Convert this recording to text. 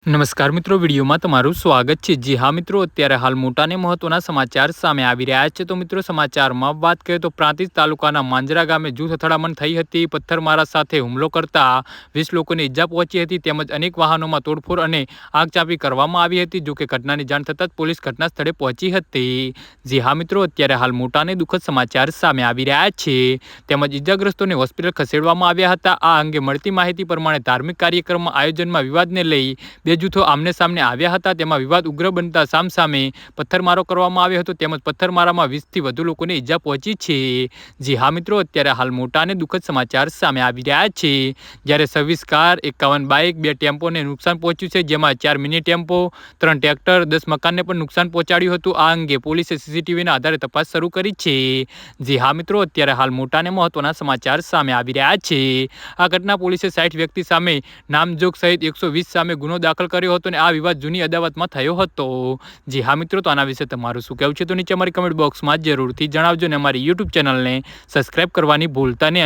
નમસ્કાર મિત્રો, વિડીયોમાં તમારું સ્વાગત છે। જી હા મિત્રો, અત્યારે હાલ મોટા અને મહત્વના સમાચાર સામે આવી રહ્યા છે। તો મિત્રો, સમાચારમાં વાત કરીએ તો પ્રાંતિજ તાલુકાના માંજરા ગામે જૂથ અથડામણ થઈ હતી। પથ્થરમારા સાથે હુમલો કરતા 20 લોકોને ઈજા પહોંચી હતી, તેમજ અનેક વાહનોમાં તોડફોડ અને આગચાંપી કરવામાં આવી હતી। જો કે ઘટનાની જાણ થતાં જ પોલીસ ઘટના સ્થળે પહોંચી હતી। જી હા મિત્રો, અત્યારે હાલ મોટા અને દુઃખદ સમાચાર સામે આવી રહ્યા છે, તેમજ ઈજાગ્રસ્તોને હોસ્પિટલ ખસેડવામાં આવ્યા હતા। આ અંગે મળતી માહિતી પ્રમાણે ધાર્મિક કાર્યક્રમમાં આયોજનમાં વિવાદને લઈ બે જૂથો આમને સામને આવ્યા હતા। તેમાં વિવાદ ઉગ્ર બનતા સામસામે પથ્થરમારો કરવામાં આવ્યો હતો, તેમજ પથ્થરમારામાં 20થી વધુ લોકોને ઈજા પહોંચી છે। જી હા મિત્રો, અત્યારે હાલ મોટા અને દુઃખદ સમાચાર સામે આવી રહ્યા છે, જ્યારે 26 કાર, 51 બાઇક, 2 ટેમ્પોને નુકસાન પહોંચ્યું છે, જેમાં 4 મિની ટેમ્પો, 3 ટ્રેક્ટર, 10 મકાનને પણ નુકસાન પહોંચાડ્યું હતું। આ અંગે પોલીસે સીસીટીવીના આધારે તપાસ શરૂ કરી છે। જી હા મિત્રો, અત્યારે હાલ મોટા અને મહત્વના સમાચાર સામે આવી રહ્યા છે। આ ઘટના પોલીસે 60 વ્યક્તિ સામે નામજોગ સહિત 120 સામે ગુનો દાખલ કર્યો હતો અને આ વિવાદ જૂની અદાવતમાં થયો હતો। જી હા મિત્રો, તો આના વિશે તમારું શું કહેવું છે તો નીચે અમારી કમેન્ટ બોક્સમાં જરૂરથી જણાવજો અને અમારી યુટ્યુબ ચેનલને સબસ્ક્રાઇબ કરવાની ભૂલતા નહીં।